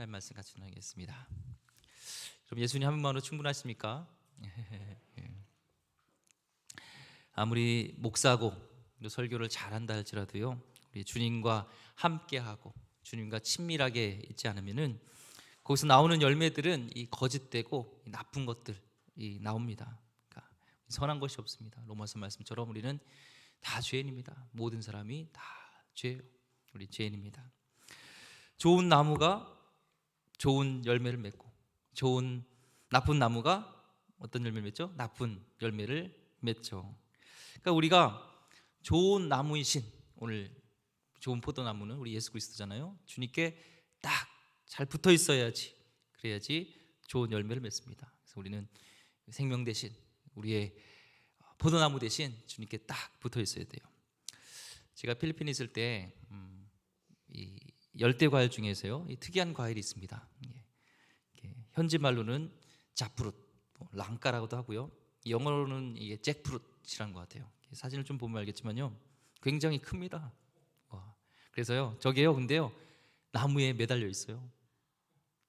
하나님 말씀 같이 나누겠습니다. 그럼 예수님 한 분만으로 충분하십니까? 아무리 목사고 설교를 잘한다 할지라도요, 우리 주님과 함께하고 주님과 친밀하게 있지 않으면은 거기서 나오는 열매들은 이 거짓되고 이 나쁜 것들이 나옵니다. 그러니까 선한 것이 없습니다. 로마서 말씀처럼 우리는 다 죄인입니다. 모든 사람이 다 죄예요. 우리 죄인입니다. 좋은 나무가 좋은 열매를 맺고 나쁜 나무가 어떤 열매를 맺죠? 나쁜 열매를 맺죠. 그러니까 우리가 좋은 나무이신, 오늘 좋은 포도나무는 우리 예수 그리스도잖아요. 주님께 딱 잘 붙어 있어야지, 그래야지 좋은 열매를 맺습니다. 그래서 우리는 생명 대신, 우리의 포도나무 대신 주님께 딱 붙어 있어야 돼요. 제가 필리핀에 있을 때 이 열대 과일 중에서요, 이 특이한 과일이 있습니다. 현지 말로는 자프룻, 랑까라고도 하고요, 영어로는 이게 잭프룻이라는 것 같아요. 사진을 좀 보면 알겠지만요, 굉장히 큽니다. 그래서요, 저게요, 근데요, 나무에 매달려 있어요.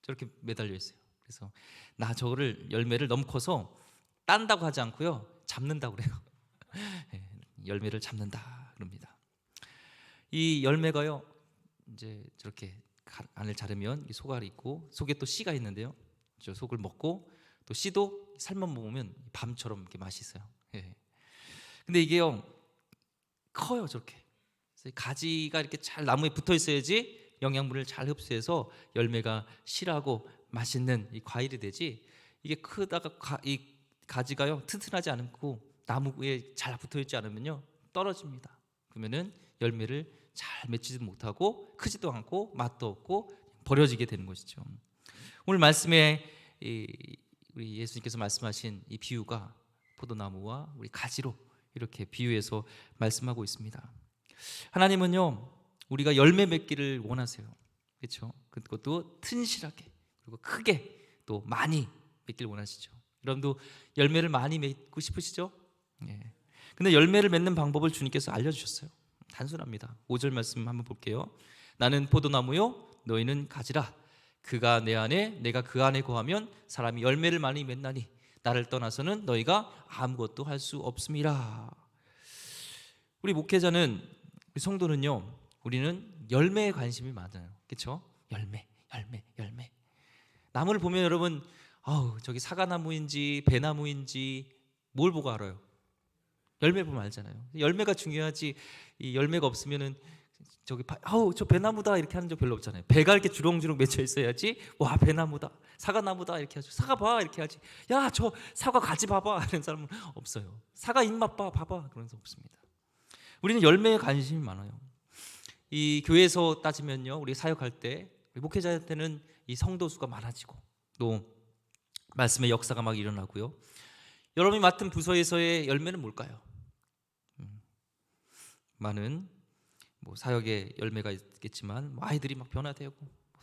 저렇게 매달려 있어요. 그래서 나 저거를 열매를 너무 커서 딴다고 하지 않고요, 잡는다고 그래요. 열매를 잡는다 그럽니다. 이 열매가요, 이제 저렇게 안을 자르면 속알이 있고 속에 또 씨가 있는데요, 저 속을 먹고 또 씨도 삶아 먹으면 밤처럼 이렇게 맛있어요. 근데 이게요, 커요. 저렇게 가지가 이렇게 잘 나무에 붙어 있어야지 영양분을 잘 흡수해서 열매가 실하고 맛있는 이 과일이 되지, 이게 크다가 이 가지가요 튼튼하지 않고 나무에 잘 붙어 있지 않으면요 떨어집니다. 그러면은 열매를 잘 맺지도 못하고 크지도 않고 맛도 없고 버려지게 되는 것이죠. 오늘 말씀에 우리 예수님께서 말씀하신 이 비유가 포도나무와 우리 가지로 이렇게 비유해서 말씀하고 있습니다. 하나님은요, 우리가 열매 맺기를 원하세요. 그렇죠? 그것도 튼실하게, 그리고 크게, 또 많이 맺기를 원하시죠. 여러분도 열매를 많이 맺고 싶으시죠? 근데 열매를 맺는 방법을 주님께서 알려주셨어요. 단순합니다. 5절 말씀 한번 볼게요. 나는 포도나무요, 너희는 가지라. 그가 내 안에, 내가 그 안에 거하면 사람이 열매를 많이 맺나니 나를 떠나서는 너희가 아무것도 할 수 없음이라. 우리 목회자는, 우리 성도는요, 우리는 열매에 관심이 많아요. 그렇죠? 열매. 나무를 보면 여러분, 저기 사과나무인지 배나무인지 뭘 보고 알아요? 열매 보면 알잖아요. 열매가 중요하지, 이 열매가 없으면은 저기 저 배나무다 이렇게 하는 적 별로 없잖아요. 배가 이렇게 주렁주렁 맺혀 있어야지, 와 배나무다, 사과나무다 이렇게 하죠. 사과 봐 이렇게 하지, 야 저 사과 가지 봐봐 이런 사람은 없어요. 사과 잎맛 봐봐 그런 사람 없습니다. 우리는 열매에 관심이 많아요. 이 교회에서 따지면요, 우리 사역할 때, 우리 목회자한테는 이 성도 수가 많아지고 또 말씀의 역사가 막 일어나고요. 여러분이 맡은 부서에서의 열매는 뭘까요? 많은 사역의 열매가 있겠지만 아이들이 막 변화되고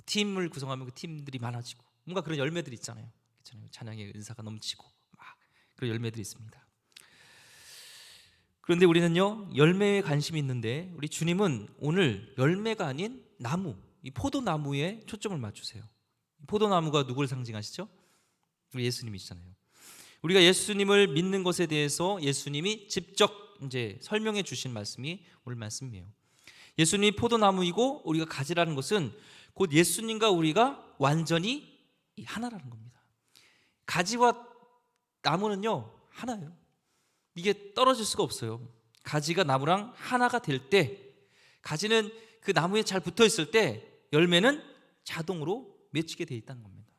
팀을 구성하면 그 팀들이 많아지고 뭔가 그런 열매들이 있잖아요. 찬양의 은사가 넘치고 막 그런 열매들이 있습니다. 그런데 우리는요, 열매에 관심이 있는데 우리 주님은 오늘 열매가 아닌 나무, 이 포도나무에 초점을 맞추세요. 포도나무가 누구를 상징하시죠? 우리 예수님이시잖아요. 우리가 예수님을 믿는 것에 대해서 예수님이 직접 이제 설명해 주신 말씀이 오늘 말씀이에요. 예수님이 포도나무이고 우리가 가지라는 것은 곧 예수님과 우리가 완전히 하나라는 겁니다. 가지와 나무는요 하나예요. 이게 떨어질 수가 없어요. 가지가 나무랑 하나가 될 때, 가지는 그 나무에 잘 붙어 있을 때 열매는 자동으로 맺히게 돼 있다는 겁니다.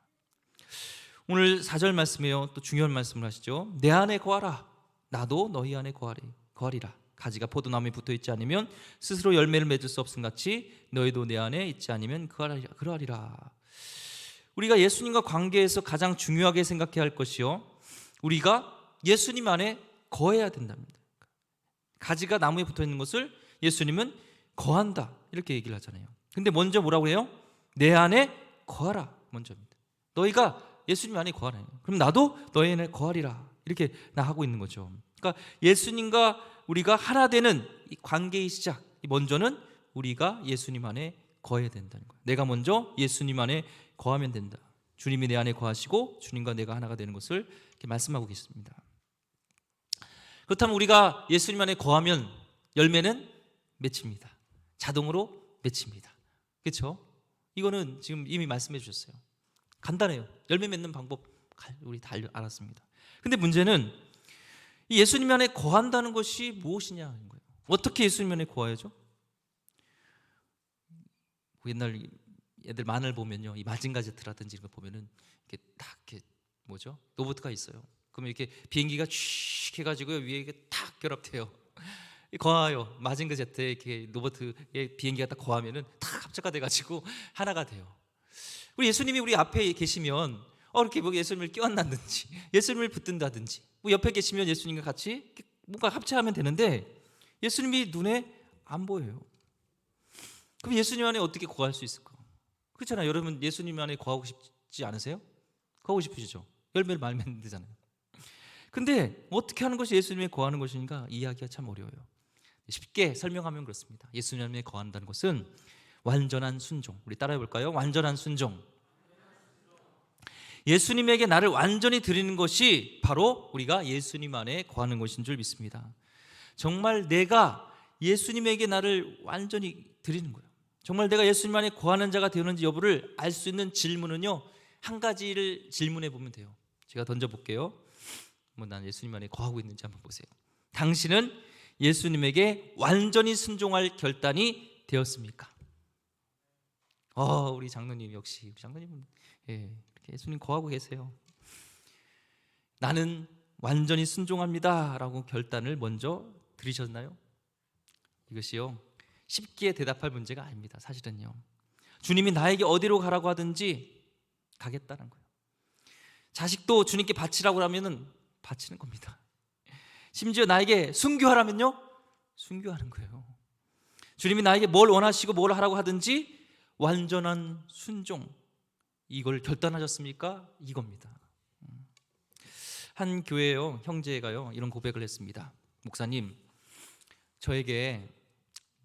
오늘 4절 말씀이에요. 또 중요한 말씀을 하시죠. 내 안에 거하라. 나도 너희 안에 거하리라. 가지가 포도나무에 붙어 있지 않으면 스스로 열매를 맺을 수 없음 같이 너희도 내 안에 있지 않으면 그러하리라. 우리가 예수님과 관계에서 가장 중요하게 생각해야 할 것이요, 우리가 예수님 안에 거해야 된답니다. 가지가 나무에 붙어 있는 것을 예수님은 거한다 이렇게 얘기를 하잖아요. 근데 먼저 뭐라고 해요? 내 안에 거하라 먼저입니다. 너희가 예수님 안에 거하라. 그럼 나도 너희 안에 거하리라 이렇게 나 하고 있는 거죠. 그러니까 예수님과 우리가 하나 되는 이 관계의 시작, 먼저는 우리가 예수님 안에 거해야 된다는 거예요. 내가 먼저 예수님 안에 거하면 된다. 주님이 내 안에 거하시고 주님과 내가 하나가 되는 것을 이렇게 말씀하고 계십니다. 그렇다면 우리가 예수님 안에 거하면 열매는 맺힙니다. 자동으로 맺힙니다. 그렇죠? 이거는 지금 이미 말씀해 주셨어요. 간단해요. 열매 맺는 방법 우리 다 알았습니다. 근데 문제는 이 예수님 안에 거한다는 것이 무엇이냐는 거예요. 어떻게 예수님 안에 거해야죠? 옛날 애들 만을 보면요, 이 마징가제트라든지 이런 거 보면은 이렇게 딱 이렇게 뭐죠? 로봇가 있어요. 그러면 이렇게 비행기가 슉 해가지고 위에 이게 탁 결합돼요. 거하요. 마징가제트에 이렇게 로봇의 비행기가 딱 거하면은 탁 합체가돼가지고 하나가 돼요. 우리 예수님이 우리 앞에 계시면 이렇게 뭐 예수님을 껴안는다든지 예수님을 붙든다든지 뭐 옆에 계시면 예수님과 같이 뭔가 합체하면 되는데 예수님이 눈에 안 보여요. 그럼 예수님 안에 어떻게 거할 수 있을까? 그렇잖아요. 여러분 예수님 안에 거하고 싶지 않으세요? 거하고 싶으시죠? 열매를 많이 맺는 데잖아요. 근데 어떻게 하는 것이 예수님에 거하는 것인가 이해하기가 참 어려워요. 쉽게 설명하면 그렇습니다. 예수님에 거한다는 것은 완전한 순종. 우리 따라해 볼까요? 완전한 순종. 예수님에게 나를 완전히 드리는 것이 바로 우리가 예수님 안에 거하는 것인 줄 믿습니다. 정말 내가 예수님에게 나를 완전히 드리는 거예요. 정말 내가 예수님 안에 거하는 자가 되었는지 여부를 알 수 있는 질문은요, 한 가지를 질문해 보면 돼요. 제가 던져볼게요. 난 예수님 안에 거하고 있는지 한번 보세요. 당신은 예수님에게 완전히 순종할 결단이 되었습니까? 우리 장로님 역시 우리 장로님은 이렇게 예수님 거하고 계세요. 나는 완전히 순종합니다 라고 결단을 먼저 들으셨나요? 이것이요 쉽게 대답할 문제가 아닙니다. 사실은요 주님이 나에게 어디로 가라고 하든지 가겠다는 거예요. 자식도 주님께 바치라고 하면은 바치는 겁니다. 심지어 나에게 순교하라면요 순교하는 거예요. 주님이 나에게 뭘 원하시고 뭘 하라고 하든지 완전한 순종, 이걸 결단하셨습니까? 이겁니다. 한 교회요 형제가요 이런 고백을 했습니다. 목사님, 저에게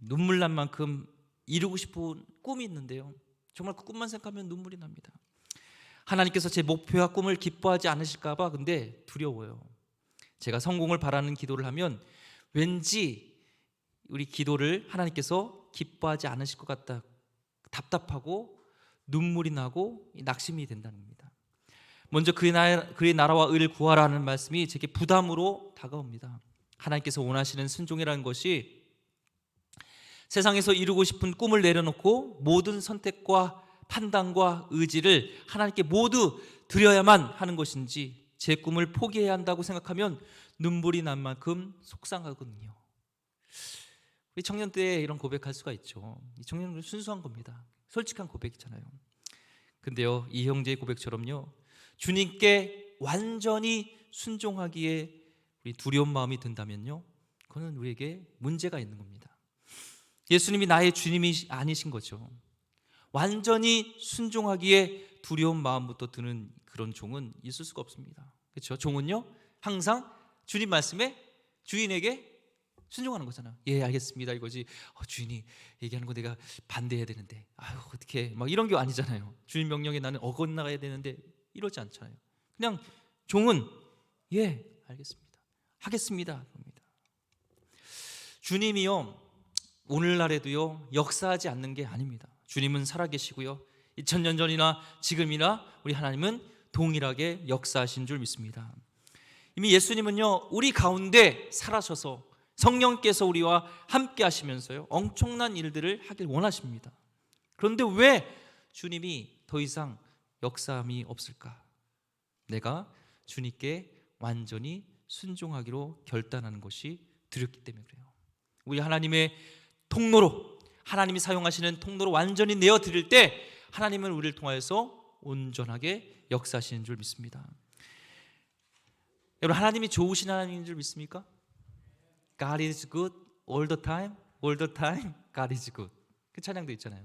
눈물 난 만큼 이루고 싶은 꿈이 있는데요, 정말 그 꿈만 생각하면 눈물이 납니다. 하나님께서 제 목표와 꿈을 기뻐하지 않으실까 봐 근데 두려워요. 제가 성공을 바라는 기도를 하면 왠지 우리 기도를 하나님께서 기뻐하지 않으실 것 같다, 답답하고 눈물이 나고 낙심이 된다는 겁니다. 먼저 그의 나라와 의를 구하라는 말씀이 제게 부담으로 다가옵니다. 하나님께서 원하시는 순종이라는 것이 세상에서 이루고 싶은 꿈을 내려놓고 모든 선택과 판단과 의지를 하나님께 모두 드려야만 하는 것인지 제 꿈을 포기해야 한다고 생각하면 눈물이 난 만큼 속상하거든요. 우리 청년 때 이런 고백할 수가 있죠. 이 청년은 순수한 겁니다. 솔직한 고백이잖아요. 근데요 이 형제의 고백처럼요 주님께 완전히 순종하기에 우리 두려운 마음이 든다면요 그거는 우리에게 문제가 있는 겁니다. 예수님이 나의 주님이 아니신 거죠. 완전히 순종하기에 두려운 마음부터 드는 그런 종은 있을 수가 없습니다. 그렇죠? 종은요 항상 주님 말씀에 주인에게 순종하는 거잖아요. 예 알겠습니다 이거지. 주인이 얘기하는 거 내가 반대해야 되는데 어떻게 막 이런 게 아니잖아요. 주인 명령에 나는 어긋나가야 되는데 이러지 않잖아요. 그냥 종은 예 알겠습니다 하겠습니다 겁니다. 주님이요 오늘날에도요 역사하지 않는 게 아닙니다. 주님은 살아계시고요 2000년 전이나 지금이나 우리 하나님은 동일하게 역사하신 줄 믿습니다. 이미 예수님은요 우리 가운데 살아셔서 성령께서 우리와 함께 하시면서요 엄청난 일들을 하길 원하십니다. 그런데 왜 주님이 더 이상 역사함이 없을까? 내가 주님께 완전히 순종하기로 결단하는 것이 두렵기 때문에 그래요. 우리 하나님의 통로로, 하나님이 사용하시는 통로로 완전히 내어드릴 때 하나님은 우리를 통하여서 온전하게 역사하시는 줄 믿습니다. 여러분 하나님이 좋으신 하나님인 줄 믿습니까? God is good all the time, all the time God is good. 그 찬양도 있잖아요.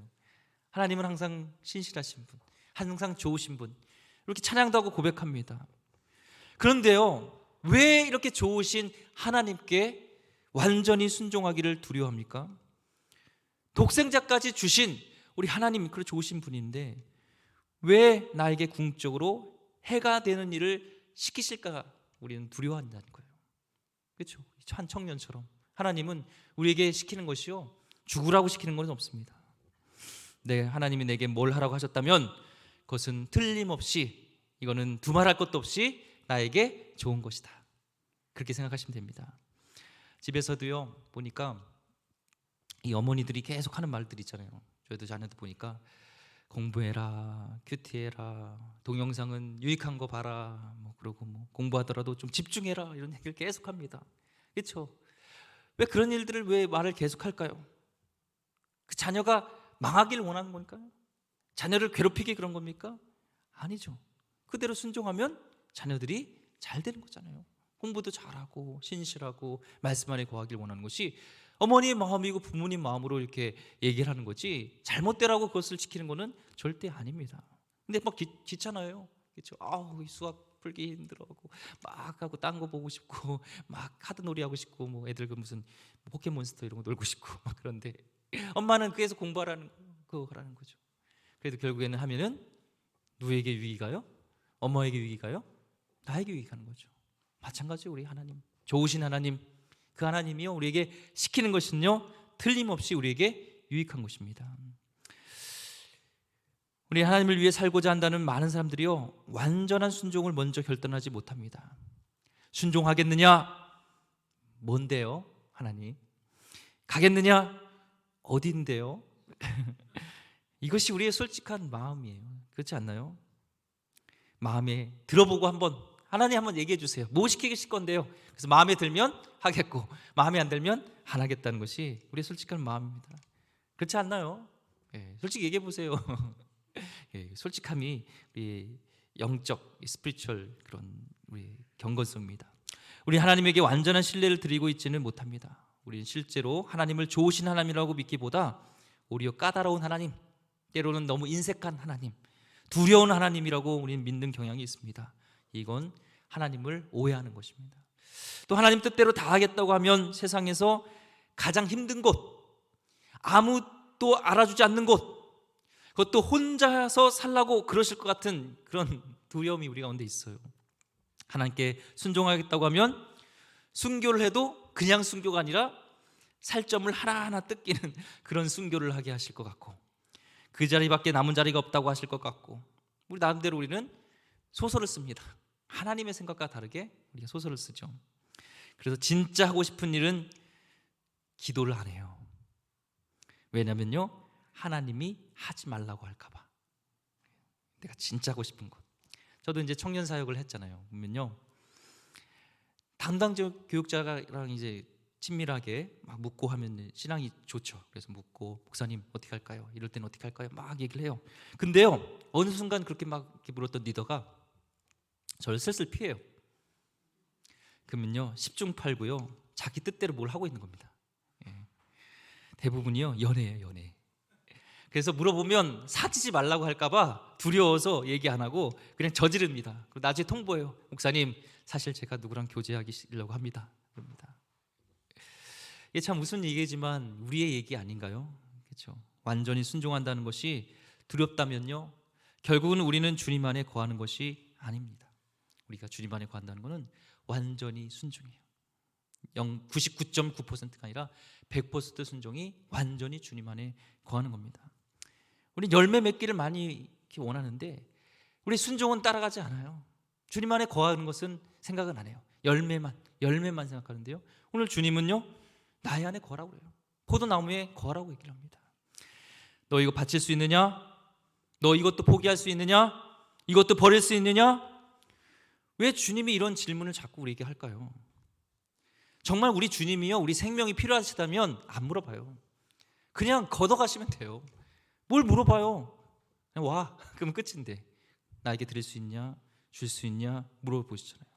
하나님은 항상 신실하신 분, 항상 좋으신 분, 이렇게 찬양도 하고 고백합니다. 그런데요 왜 이렇게 좋으신 하나님께 완전히 순종하기를 두려워합니까? 독생자까지 주신 우리 하나님 그렇게 좋으신 분인데 왜 나에게 궁극적으로 해가 되는 일을 시키실까 우리는 두려워한다는 거예요. 그렇죠? 한 청년처럼 하나님은 우리에게 시키는 것이요 죽으라고 시키는 것은 없습니다. 하나님이 내게 뭘 하라고 하셨다면 그것은 틀림없이 이거는 두말할 것도 없이 나에게 좋은 것이다. 그렇게 생각하시면 됩니다. 집에서도요 보니까 이 어머니들이 계속 하는 말들 있잖아요. 저희도 자녀들 보니까 공부해라, 큐티해라, 동영상은 유익한 거 봐라, 그러고 공부하더라도 좀 집중해라 이런 얘기를 계속 합니다. 그렇죠? 왜 그런 일들을 왜 말을 계속할까요? 그 자녀가 망하기를 원하는 걸까요? 자녀를 괴롭히기 그런 겁니까? 아니죠. 그대로 순종하면 자녀들이 잘 되는 거잖아요. 공부도 잘하고 신실하고 말씀 안에 거하길 원하는 것이 어머니의 마음이고 부모님 마음으로 이렇게 얘기를 하는 거지 잘못되라고 그것을 지키는 것은 절대 아닙니다. 근데 막 귀찮아요. 그렇죠? 아우 수학 풀기 힘들어하고 막 하고 딴 거 보고 싶고 막 카드놀이 하고 싶고 애들 그 무슨 포켓몬스터 이런 거 놀고 싶고 막 그런데 엄마는 그래서 공부하라는 그거 하라는 거죠. 그래도 결국에는 하면은 누구에게 유익이 가요? 엄마에게 유익이 가요? 나에게 유익이 가는 거죠. 마찬가지로 우리 하나님 좋으신 하나님 그 하나님이요 우리에게 시키는 것은요 틀림없이 우리에게 유익한 것입니다. 우리 하나님을 위해 살고자 한다는 많은 사람들이요 완전한 순종을 먼저 결단하지 못합니다. 순종하겠느냐? 뭔데요? 하나님 가겠느냐? 어딘데요? 이것이 우리의 솔직한 마음이에요. 그렇지 않나요? 마음에 들어보고 하나님 한번 얘기해 주세요. 뭐 시키실 건데요? 그래서 마음에 들면 하겠고 마음에 안 들면 안 하겠다는 것이 우리의 솔직한 마음입니다. 그렇지 않나요? 솔직히 얘기해 보세요. 솔직함이 우리 영적, 스피리추얼 그런 우리 경건성입니다. 우리 하나님에게 완전한 신뢰를 드리고 있지는 못합니다. 우리는 실제로 하나님을 좋으신 하나님이라고 믿기보다 오히려 까다로운 하나님, 때로는 너무 인색한 하나님, 두려운 하나님이라고 우리는 믿는 경향이 있습니다. 이건 하나님을 오해하는 것입니다. 또 하나님 뜻대로 다 하겠다고 하면 세상에서 가장 힘든 곳, 아무도 알아주지 않는 곳, 그것도 혼자서 살라고 그러실 것 같은 그런 두려움이 우리 가운데 있어요. 하나님께 순종하겠다고 하면 순교를 해도 그냥 순교가 아니라 살점을 하나하나 뜯기는 그런 순교를 하게 하실 것 같고 그 자리밖에 남은 자리가 없다고 하실 것 같고 우리 나름대로 우리는 소설을 씁니다. 하나님의 생각과 다르게 우리가 소설을 쓰죠. 그래서 진짜 하고 싶은 일은 기도를 안 해요. 왜냐면요 하나님이 하지 말라고 할까 봐. 내가 진짜 하고 싶은 것. 저도 이제 청년 사역을 했잖아요. 보면요 담당적 교육자랑 이제 친밀하게 막 묻고 하면 신앙이 좋죠. 그래서 묻고 목사님 어떻게 할까요? 이럴 때는 어떻게 할까요? 막 얘기를 해요. 근데요 어느 순간 그렇게 막 이렇게 물었던 리더가 저를 슬슬 피해요. 그러면요 10중 8구요 자기 뜻대로 뭘 하고 있는 겁니다. 대부분이요 연애예요. 연애. 그래서 물어보면 사귀지 말라고 할까봐 두려워서 얘기 안 하고 그냥 저지릅니다. 그리고 나중에 통보해요. 목사님 사실 제가 누구랑 교제하려고 합니다. 그럽니다. 이게 참 무슨 얘기지만 우리의 얘기 아닌가요? 그렇죠? 완전히 순종한다는 것이 두렵다면요 결국은 우리는 주님 안에 거하는 것이 아닙니다. 우리가 주님 안에 거한다는 것은 완전히 순종이에요. 99.9%가 아니라 100% 순종이 완전히 주님 안에 거하는 겁니다. 우리 열매 맺기를 많이 원하는데 우리 순종은 따라가지 않아요. 주님 안에 거하는 것은 생각은 안 해요. 열매만 생각하는데요 오늘 주님은요 나의 안에 거하라고 그래요. 포도나무에 거하라고 얘기를 합니다. 너 이거 바칠 수 있느냐? 너 이것도 포기할 수 있느냐? 이것도 버릴 수 있느냐? 왜 주님이 이런 질문을 자꾸 우리에게 할까요? 정말 우리 주님이요 우리 생명이 필요하시다면 안 물어봐요. 그냥 걷어가시면 돼요. 뭘 물어봐요? 그냥 와 그러면 끝인데 나에게 드릴 수 있냐? 줄 수 있냐? 물어보시잖아요.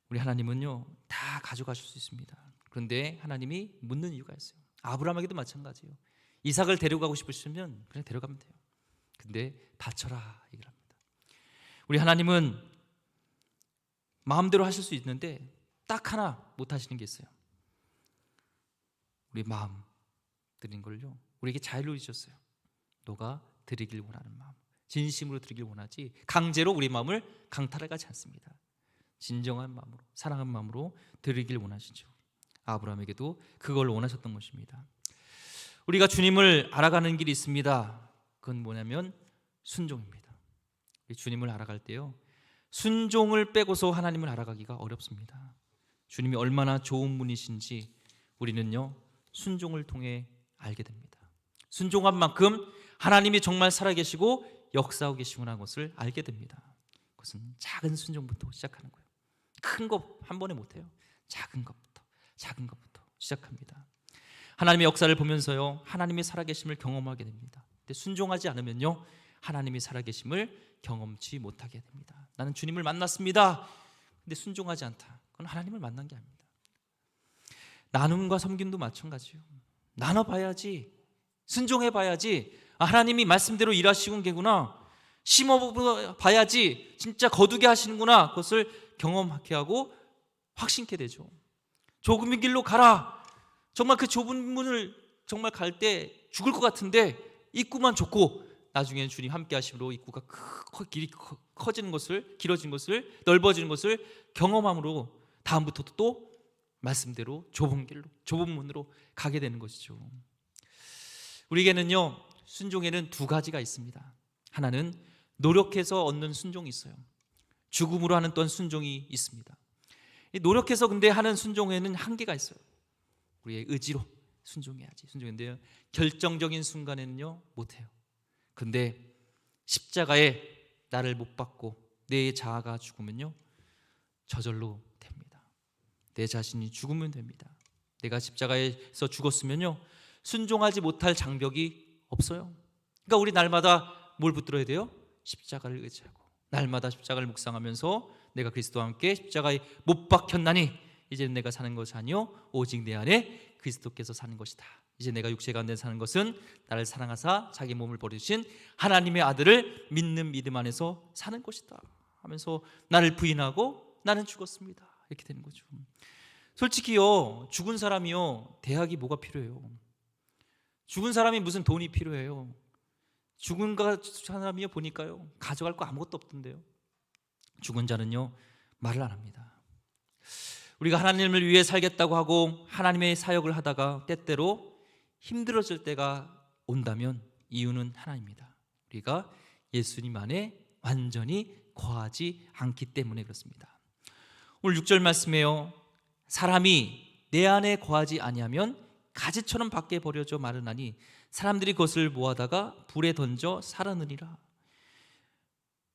우리 하나님은요 다 가져가실 수 있습니다. 그런데 하나님이 묻는 이유가 있어요. 아브라함에게도 마찬가지예요. 이삭을 데려가고 싶으시면 그냥 데려가면 돼요. 근데 바쳐라 얘기를 합니다. 우리 하나님은 마음대로 하실 수 있는데 딱 하나 못 하시는 게 있어요. 우리 마음 드린 걸요 우리에게 자유를 주셨어요. 너가 드리길 원하는 마음, 진심으로 드리길 원하지 강제로 우리 마음을 강탈해 가지 않습니다. 진정한 마음으로, 사랑하는 마음으로 드리길 원하시죠. 아브라함에게도 그걸 원하셨던 것입니다. 우리가 주님을 알아가는 길이 있습니다. 그건 뭐냐면 순종입니다. 주님을 알아갈 때요, 순종을 빼고서 하나님을 알아가기가 어렵습니다. 주님이 얼마나 좋은 분이신지 우리는요, 순종을 통해 알게 됩니다. 순종한 만큼 하나님이 정말 살아계시고 역사하고 계시구나 것을 알게 됩니다. 그것은 작은 순종부터 시작하는 거예요. 큰 것 한 번에 못해요. 작은 것부터 시작합니다. 하나님의 역사를 보면서요, 하나님의 살아계심을 경험하게 됩니다. 근데 순종하지 않으면요, 하나님이 살아계심을 경험치 못하게 됩니다. 나는 주님을 만났습니다. 근데 순종하지 않다. 그건 하나님을 만난 게 아닙니다. 나눔과 섬김도 마찬가지예요. 나눠봐야지, 순종해봐야지, 하나님이 말씀대로 일하시는 게구나, 심어봐야지 진짜 거두게 하시는구나, 그것을 경험하게 하고 확신케 되죠. 좁은 길로 가라. 정말 그 좁은 문을 정말 갈 때 죽을 것 같은데 입구만 좁고 나중에는 주님 함께 하심으로 입구가 길이 커지는 것을, 길어진 것을, 넓어지는 것을 경험함으로 다음부터 또 말씀대로 좁은 길로, 좁은 문으로 가게 되는 것이죠. 우리에게는요, 순종에는 두 가지가 있습니다. 하나는 노력해서 얻는 순종이 있어요. 죽음으로 하는 또 순종이 있습니다. 노력해서 근데 하는 순종에는 한계가 있어요. 우리의 의지로 순종해야지, 순종인데요, 결정적인 순간에는요 못해요. 근데 십자가에 나를 못 박고 내 자아가 죽으면요 저절로 됩니다. 내 자신이 죽으면 됩니다. 내가 십자가에서 죽었으면요 순종하지 못할 장벽이 없어요. 그러니까 우리 날마다 뭘 붙들어야 돼요? 십자가를 의지하고 날마다 십자가를 묵상하면서 내가 그리스도와 함께 십자가에 못 박혔나니 이제는 내가 사는 것이 아니요 오직 내 안에 그리스도께서 사는 것이다. 이제 내가 육체 가운데 사는 것은 나를 사랑하사 자기 몸을 버리신 하나님의 아들을 믿는 믿음 안에서 사는 것이다 하면서 나를 부인하고 나는 죽었습니다. 이렇게 되는 거죠. 솔직히요, 죽은 사람이요 대학이 뭐가 필요해요? 죽은 사람이 무슨 돈이 필요해요? 죽은 사람이요 보니까요 가져갈 거 아무것도 없던데요. 죽은 자는요 말을 안 합니다. 우리가 하나님을 위해 살겠다고 하고 하나님의 사역을 하다가 때때로 힘들어질 때가 온다면 이유는 하나입니다. 우리가 예수님 안에 완전히 거하지 않기 때문에 그렇습니다. 오늘 6절 말씀에요, 사람이 내 안에 거하지 아니하면 가지처럼 밖에 버려져 마르나니 사람들이 그것을 모아다가 불에 던져 사르느니라.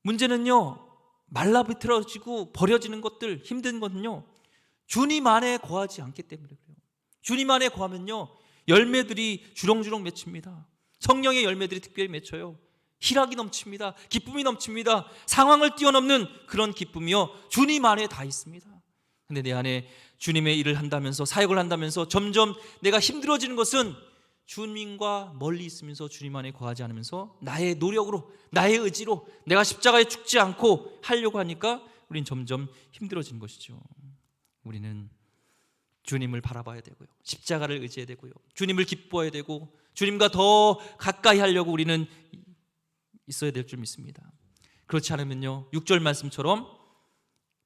문제는요, 말라비틀어지고 버려지는 것들, 힘든 것은요 주님 안에 거하지 않기 때문에 그래요. 주님 안에 거하면요 열매들이 주렁주렁 맺힙니다. 성령의 열매들이 특별히 맺혀요. 희락이 넘칩니다. 기쁨이 넘칩니다. 상황을 뛰어넘는 그런 기쁨이요 주님 안에 다 있습니다. 근데 내 안에 주님의 일을 한다면서, 사역을 한다면서 점점 내가 힘들어지는 것은 주님과 멀리 있으면서 주님 안에 거하지 않으면서 나의 노력으로, 나의 의지로 내가 십자가에 죽지 않고 하려고 하니까 우린 점점 힘들어지는 것이죠. 우리는 주님을 바라봐야 되고요, 십자가를 의지해야 되고요, 주님을 기뻐해야 되고 주님과 더 가까이 하려고 우리는 있어야 될 줄 믿습니다. 그렇지 않으면요 6절 말씀처럼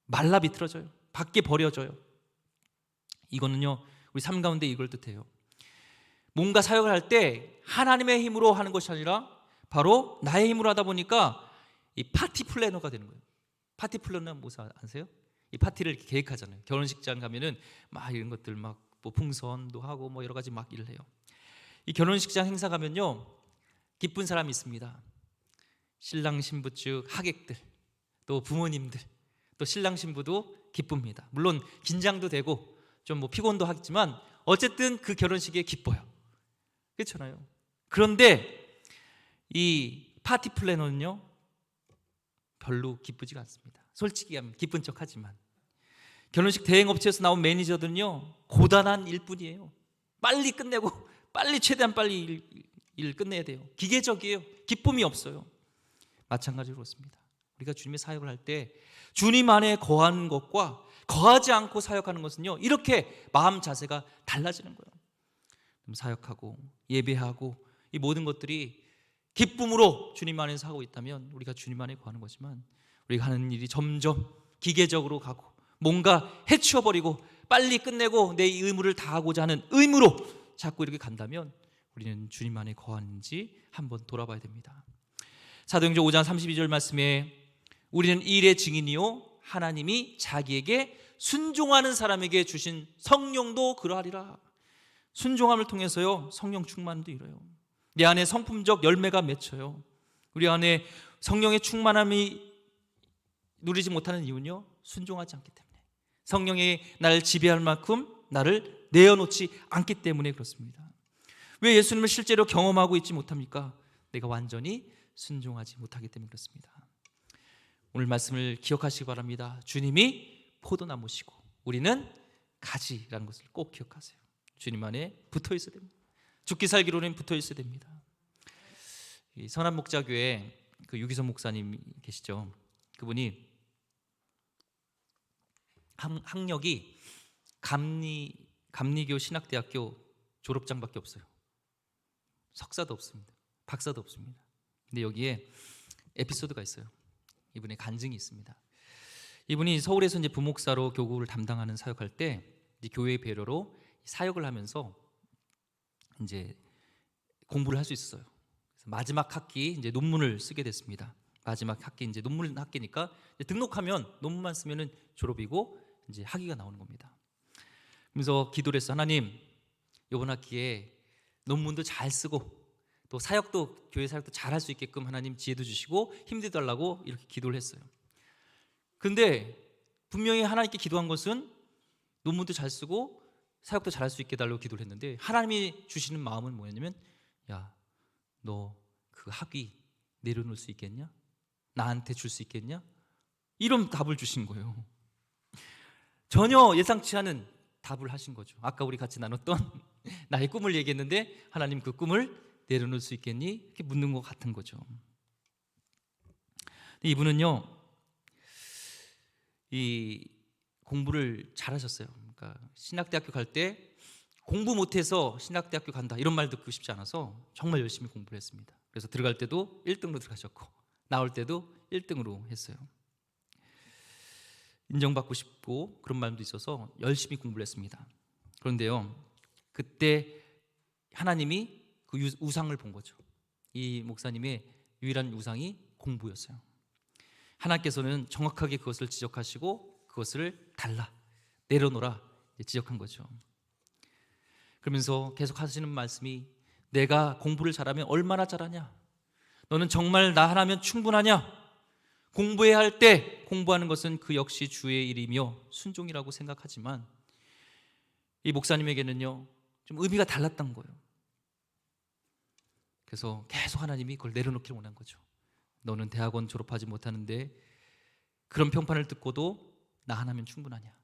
말라 비틀어져요. 밖에 버려져요. 이거는요 우리 삶 가운데 이걸 뜻해요. 뭔가 사역을 할 때 하나님의 힘으로 하는 것이 아니라 바로 나의 힘으로 하다 보니까 이 파티 플래너가 되는 거예요. 파티 플래너는 뭐 아세요? 이 파티를 이렇게 계획하잖아요. 결혼식장 가면은 막 이런 것들 막 뭐 풍선도 하고 뭐 여러 가지 막 일을 해요. 이 결혼식장 행사 가면요 기쁜 사람이 있습니다. 신랑 신부 측 하객들, 또 부모님들, 또 신랑 신부도 기쁩니다. 물론 긴장도 되고 좀 뭐 피곤도 하겠지만 어쨌든 그 결혼식에 기뻐요. 그렇잖아요. 그런데 이 파티 플래너는요 별로 기쁘지가 않습니다. 솔직히 하면 기쁜 척 하지만 결혼식 대행업체에서 나온 매니저들은요 고단한 일뿐이에요. 빨리 끝내고 빨리 최대한 빨리 일 끝내야 돼요. 기계적이에요. 기쁨이 없어요. 마찬가지로 그렇습니다. 우리가 주님의 사역을 할 때 주님 안에 거하는 것과 거하지 않고 사역하는 것은요 이렇게 마음 자세가 달라지는 거예요. 사역하고 예배하고 이 모든 것들이 기쁨으로 주님 안에서 하고 있다면 우리가 주님 안에 거하는 거지만, 우리가 하는 일이 점점 기계적으로 가고 뭔가 해치워버리고 빨리 끝내고 내 의무를 다하고자 하는 의무로 자꾸 이렇게 간다면 우리는 주님 안에 거하는지 한번 돌아봐야 됩니다. 사도행전 5장 32절 말씀에 우리는 이 일의 증인이요 하나님이 자기에게 순종하는 사람에게 주신 성령도 그러하리라. 순종함을 통해서요 성령 충만도 이뤄요. 내 안에 성품적 열매가 맺혀요. 우리 안에 성령의 충만함이 누리지 못하는 이유는요 순종하지 않기 때문에, 성령이 나를 지배할 만큼 나를 내어놓지 않기 때문에 그렇습니다. 왜 예수님을 실제로 경험하고 있지 못합니까? 내가 완전히 순종하지 못하기 때문에 그렇습니다. 오늘 말씀을 기억하시기 바랍니다. 주님이 포도나무시고 우리는 가지라는 것을 꼭 기억하세요. 주님 안에 붙어 있어야 됩니다. 죽기 살기로는 붙어 있어야 됩니다. 이 선한목자교회 그 유기선 목사님 계시죠? 그분이 학력이 감리교 신학대학교 졸업장밖에 없어요. 석사도 없습니다. 박사도 없습니다. 근데 여기에 에피소드가 있어요. 이분의 간증이 있습니다. 이분이 서울에서 이제 부목사로 교구를 담당하는 사역할 때 이제 교회의 배려로 사역을 하면서 이제 공부를 할 수 있었어요. 그래서 마지막 학기 이제 논문을 쓰게 됐습니다. 마지막 학기 이제 논문 학기니까 이제 등록하면 논문만 쓰면은 졸업이고 이제 학위가 나오는 겁니다. 그래서 기도를 했어. 하나님, 이번 학기에 논문도 잘 쓰고 또 사역도 교회 사역도 잘 할 수 있게끔 하나님 지혜도 주시고 힘도 달라고 이렇게 기도를 했어요. 근데 분명히 하나님께 기도한 것은 논문도 잘 쓰고 사역도 잘 할 수 있게 달라고 기도를 했는데, 하나님이 주시는 마음은 뭐였냐면, 야, 너 그 학위 내려놓을 수 있겠냐? 나한테 줄 수 있겠냐? 이런 답을 주신 거예요. 전혀 예상치 않은 답을 하신 거죠. 아까 우리 같이 나눴던 나의 꿈을 얘기했는데 하나님 그 꿈을 내려놓을 수 있겠니? 이렇게 묻는 것 같은 거죠. 근데 이분은요 이 공부를 잘하셨어요. 그러니까 신학대학교 갈 때 공부 못해서 신학대학교 간다 이런 말 듣고 싶지 않아서 정말 열심히 공부를 했습니다. 그래서 들어갈 때도 1등으로 들어가셨고 나올 때도 1등으로 했어요. 인정받고 싶고 그런 마음도 있어서 열심히 공부를 했습니다. 그런데요 그때 하나님이 그 우상을 본 거죠. 이 목사님의 유일한 우상이 공부였어요. 하나님께서는 정확하게 그것을 지적하시고 그것을 달라, 내려놓으라 지적한 거죠. 그러면서 계속 하시는 말씀이, 내가 공부를 잘하면 얼마나 잘하냐? 너는 정말 나 하나면 충분하냐? 공부해야 할 때 공부하는 것은 그 역시 주의 일이며 순종이라고 생각하지만 이 목사님에게는요 좀 의미가 달랐던 거예요. 그래서 계속 하나님이 그걸 내려놓기를 원한 거죠. 너는 대학원 졸업하지 못하는데 그런 평판을 듣고도 나 하나면 충분하냐?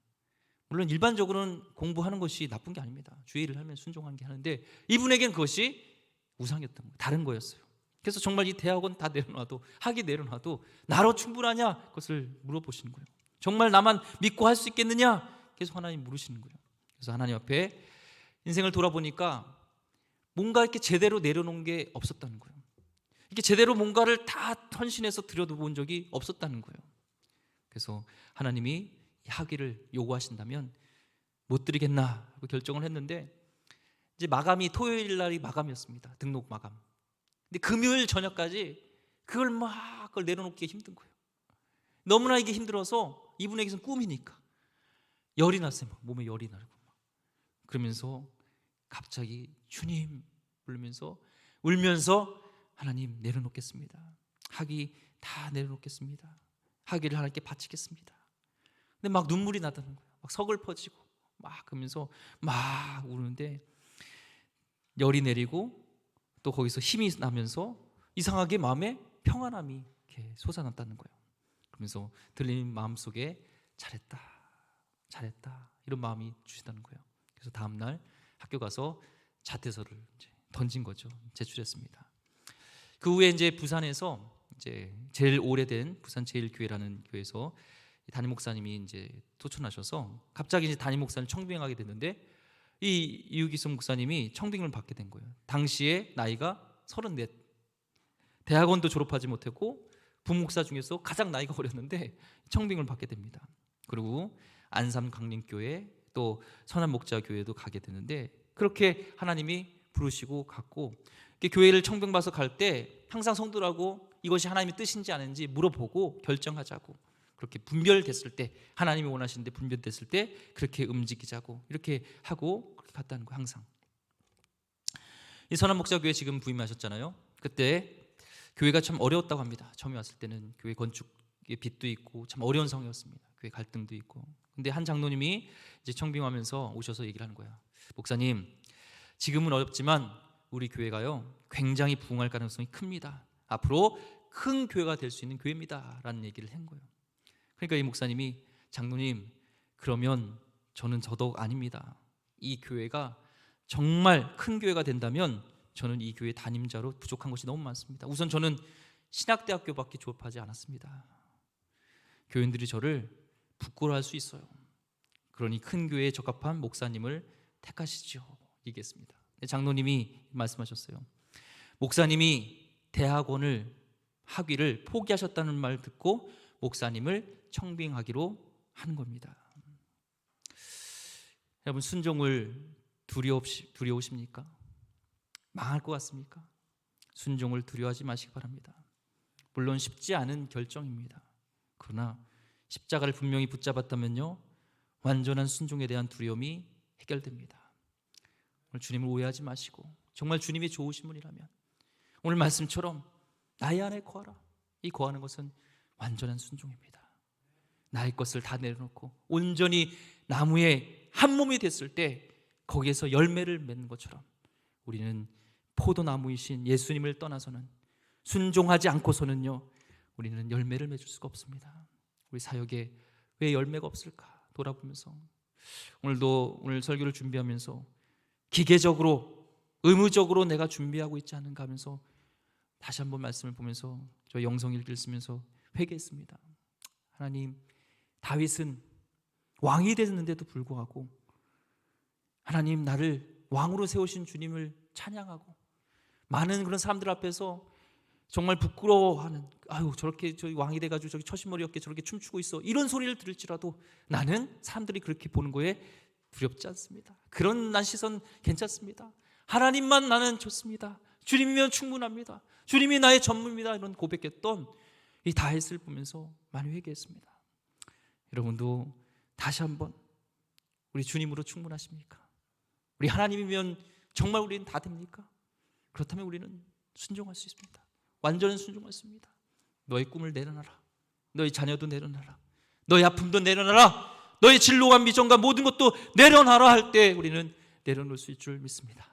물론 일반적으로는 공부하는 것이 나쁜 게 아닙니다. 주의 일을 하면 순종하는 게 하는데 이분에겐 그것이 우상이었던 거예요. 다른 거였어요. 그래서 정말 이 대학원 다 내려놔도, 학위 내려놔도 나로 충분하냐? 그것을 물어보시는 거예요. 정말 나만 믿고 할 수 있겠느냐? 계속 하나님 물으시는 거예요. 그래서 하나님 앞에 인생을 돌아보니까 뭔가 이렇게 제대로 내려놓은 게 없었다는 거예요. 이렇게 제대로 뭔가를 다 헌신해서 들여다본 적이 없었다는 거예요. 그래서 하나님이 학위를 요구하신다면 못 드리겠나 하고 결정을 했는데, 이제 마감이 토요일 날이 마감이었습니다. 등록 마감. 근데 금요일 저녁까지 그걸 내려놓기 힘든 거예요. 너무나 이게 힘들어서 이분에게서는 꿈이니까 열이 났어요. 몸에 열이 나고 그러면서 갑자기 주님 부르면서 울면서 하나님 내려놓겠습니다. 학위 다 내려놓겠습니다. 학위를 하나님께 바치겠습니다. 근데 막 눈물이 나다는 거예요. 막 서글퍼지고 막 그러면서 막 우는데 열이 내리고 또 거기서 힘이 나면서 이상하게 마음에 평안함이 이렇게 솟아났다는 거예요. 그러면서 들리는 마음속에 잘했다 이런 마음이 주시다는 거예요. 그래서 다음 날 학교 가서 자퇴서를 이제 던진 거죠. 제출했습니다. 그 후에 이제 부산에서 이제 제일 오래된 부산 제일교회라는 교회에서 담임 목사님이 이제 도천하셔서 갑자기 이제 담임 목사님 청빙하게 됐는데 이 이유기성 목사님이 청빙을 받게 된 거예요. 당시에 나이가 34. 대학원도 졸업하지 못했고 부목사 중에서 가장 나이가 어렸는데 청빙을 받게 됩니다. 그리고 안산 강림교회 또 선한목자교회도 가게 되는데 그렇게 하나님이 부르시고 갔고 교회를 청빙받아서 갈 때 항상 성도라고 이것이 하나님의 뜻인지 아닌지 물어보고 결정하자고, 그렇게 분별됐을 때 하나님이 원하시는데 분별됐을 때 그렇게 움직이자고 이렇게 하고 그렇게 갔다는 거예요. 항상 이 선한목자교회 지금 부임하셨잖아요. 그때 교회가 참 어려웠다고 합니다. 처음에 왔을 때는 교회 건축의 빚도 있고 참 어려운 상황이었습니다. 교회 갈등도 있고. 근데 한 장로님이 이제 청빙하면서 오셔서 얘기를 하는 거야. 목사님, 지금은 어렵지만 우리 교회가요 굉장히 부흥할 가능성이 큽니다. 앞으로 큰 교회가 될 수 있는 교회입니다 라는 얘기를 한 거예요. 그러니까 이 목사님이, 장로님, 그러면 저는 더더욱 아닙니다. 이 교회가 정말 큰 교회가 된다면 저는 이 교회 담임자로 부족한 것이 너무 많습니다. 우선 저는 신학대학교밖에 졸업하지 않았습니다. 교인들이 저를 부끄러워할 수 있어요. 그러니 큰 교회에 적합한 목사님을 택하시죠, 얘기했습니다. 장로님이 말씀하셨어요. 목사님이 대학원을 학위를 포기하셨다는 말 듣고 목사님을 청빙하기로 하는 겁니다. 여러분, 순종을 두려우십니까? 망할 것 같습니까? 순종을 두려워하지 마시기 바랍니다. 물론 쉽지 않은 결정입니다. 그러나 십자가를 분명히 붙잡았다면요 완전한 순종에 대한 두려움이 해결됩니다. 오늘 주님을 오해하지 마시고 정말 주님이 좋으신 분이라면 오늘 말씀처럼 나의 안에 거하라. 이 거하는 것은 완전한 순종입니다. 나의 것을 다 내려놓고 온전히 나무에 한 몸이 됐을 때 거기에서 열매를 맺는 것처럼 우리는 포도나무이신 예수님을 떠나서는, 순종하지 않고서는요 우리는 열매를 맺을 수가 없습니다. 우리 사역에 왜 열매가 없을까 돌아보면서 오늘 설교를 준비하면서 기계적으로 의무적으로 내가 준비하고 있지 않은가 하면서 다시 한번 말씀을 보면서 저 영성일기를 쓰면서 회개했습니다. 하나님, 다윗은 왕이 됐는데도 불구하고 하나님 나를 왕으로 세우신 주님을 찬양하고 많은 그런 사람들 앞에서 정말 부끄러워하는, 아유 저렇게 저 왕이 돼가지고 저기 처신머리 없게 저렇게 춤추고 있어, 이런 소리를 들을지라도 나는 사람들이 그렇게 보는 거에 두렵지 않습니다. 그런 난 시선 괜찮습니다. 하나님만 나는 좋습니다. 주님이면 충분합니다. 주님이 나의 전부입니다. 이런 고백했던 이 다윗을 보면서 많이 회개했습니다. 여러분도 다시 한번 우리 주님으로 충분하십니까? 우리 하나님이면 정말 우리는 다 됩니까? 그렇다면 우리는 순종할 수 있습니다. 완전히 순종했습니다. 너의 꿈을 내려놔라. 너의 자녀도 내려놔라. 너의 아픔도 내려놔라. 너의 진로와 미전과 모든 것도 내려놔라 할 때 우리는 내려놓을 수 있을 줄 믿습니다.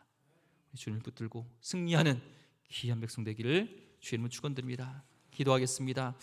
주님을 붙들고 승리하는 귀한 백성 되기를 주의 이름으로 축원드립니다. 기도하겠습니다.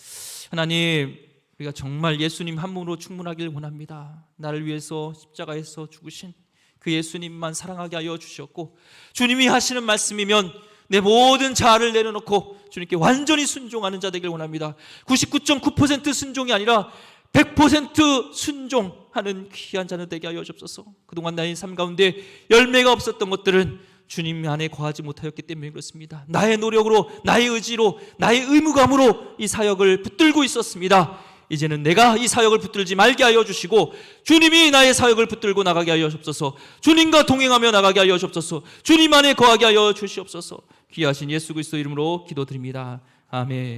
하나님, 우리가 정말 예수님 한 몸으로 충분하길 원합니다. 나를 위해서 십자가에서 죽으신 그 예수님만 사랑하게 하여 주셨고, 주님이 하시는 말씀이면 내 모든 자아를 내려놓고 주님께 완전히 순종하는 자 되길 원합니다. 99.9% 순종이 아니라 100% 순종하는 귀한 자녀 되게 하여 주옵소서. 그동안 나의 삶 가운데 열매가 없었던 것들은 주님 안에 거하지 못하였기 때문에 그렇습니다. 나의 노력으로, 나의 의지로, 나의 의무감으로 이 사역을 붙들고 있었습니다. 이제는 내가 이 사역을 붙들지 말게 하여 주시고 주님이 나의 사역을 붙들고 나가게 하여 주옵소서. 주님과 동행하며 나가게 하여 주옵소서. 주님 안에 거하게 하여 주시옵소서. 귀하신 예수 그리스도 이름으로 기도드립니다. 아멘.